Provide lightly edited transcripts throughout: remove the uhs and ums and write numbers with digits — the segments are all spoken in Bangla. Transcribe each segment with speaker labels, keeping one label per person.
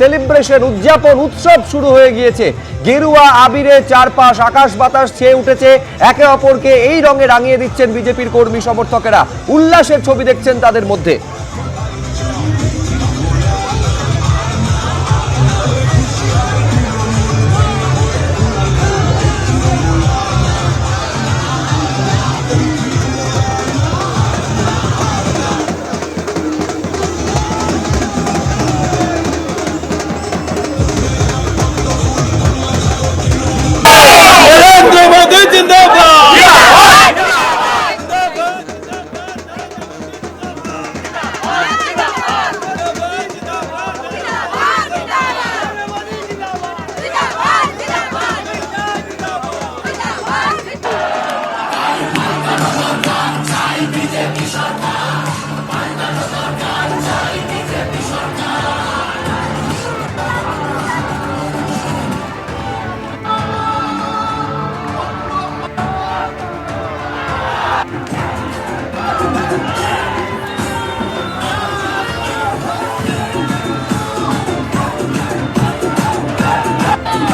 Speaker 1: সেলিব্রেশন, উদযাপন, উৎসব শুরু হয়ে গিয়েছে। গেরুয়া আবিরে চারপাশ, আকাশ বাতাস ছেয়ে উঠেছে। একে অপরকে এই রঙে রাঙিয়ে দিচ্ছেন বিজেপির কর্মী সমর্থকেরা। উল্লাসের ছবি দেখছেন তাদের মধ্যে।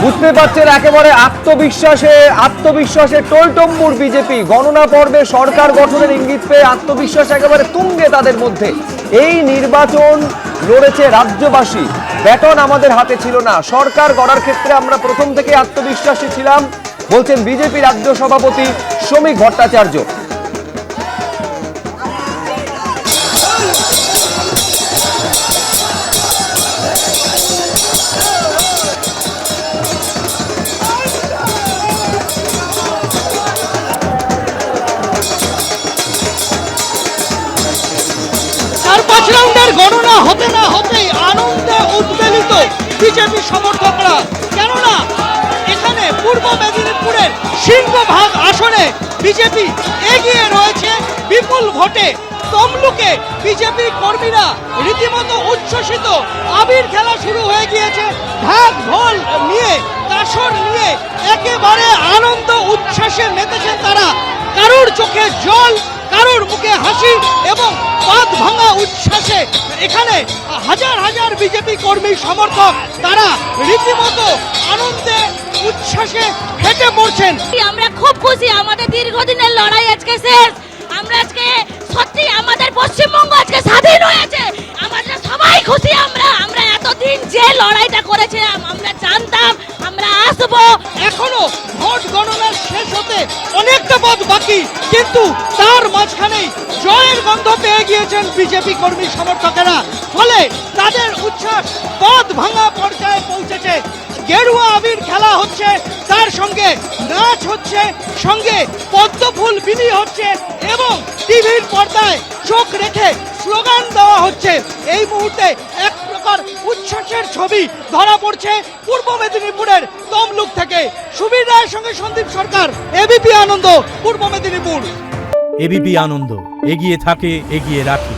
Speaker 1: বুঝতে পারছেন একেবারে আত্মবিশ্বাসে টোলটম্বুর বিজেপি। গণনা পর্বে সরকার গঠনের ইঙ্গিত পেয়ে আত্মবিশ্বাস একেবারে তুঙ্গে তাদের মধ্যে। এই নির্বাচন লড়েছে রাজ্যবাসী, ব্যাটন আমাদের হাতে ছিল না। সরকার গড়ার ক্ষেত্রে আমরা প্রথম থেকে আত্মবিশ্বাসী ছিলাম, বলছেন বিজেপি রাজ্য সভাপতি শ্রমিক ভট্টাচার্য।
Speaker 2: রাউন্ডের গণনা হতে না হতেই আনন্দে উদ্বেলিত বিজেপি সমর্থকরা। কেননা এখানে পূর্ব মেদিনীপুরের সিংহভাগ আসনে বিজেপি এগিয়ে রয়েছে বিপুল ভোটে। তমলুকে বিজেপি কর্মীরা রীতিমতো উচ্ছ্বসিত। আবির খেলা শুরু হয়ে গিয়েছে, ঢাক ঢোল নিয়ে, কাসর নিয়ে একেবারে আনন্দ উচ্ছ্বাসে মেতেছেন তারা। কারোর চোখে জল, কারোর মুখে হাসি এবং বাঁধ ভাঙা উচ্ছ্বাসে এখানে হাজার হাজার বিজেপি কর্মী সমর্থক তারা রীতিমতো আনন্দে উচ্ছ্বাসে ফেটে পড়ছেন।
Speaker 3: আমরা খুব খুশি, আমাদের দীর্ঘদিনের লড়াই আজকে শেষ। আমরা আজকে সত্যি আমাদের পশ্চিমবঙ্গ আজকে স্বাধীন হয়েছে। আমাদের সবাই খুশি। আমরা এতদিন যে লড়াইটা করেছিলাম, আমরা জানতাম আমরা আসবো।
Speaker 2: এখনো ভোট গণনা শেষ হতে অনেকটা পথ বাকি, কিন্তু তার মাঝখানেই জয়ের গন্ধ পেয়ে গিয়েছেন বিজেপি কর্মী সমর্থকেরা। ফলে তাদের উচ্ছ্বাস পথ ভাঙা পর্যায়ে পৌঁছেছে। গেরুয়া আবির খেলা হচ্ছে, তার সঙ্গে নাচ হচ্ছে, সঙ্গে পদ্মফুল বিলি হচ্ছে এবং টিভির পর্দায় চোখ রেখে স্লোগান দেওয়া হচ্ছে। এই মুহূর্তে এক প্রকার উচ্ছ্বাসের ছবি ধরা পড়ছে পূর্ব মেদিনীপুরের তমলুক থেকে। সুবীর রায়ের সঙ্গে সন্দীপ সরকার, এবিপি আনন্দ, পূর্ব মেদিনীপুর।
Speaker 4: এবিপি আনন্দ, এগিয়ে থাকে, এগিয়ে রাখে।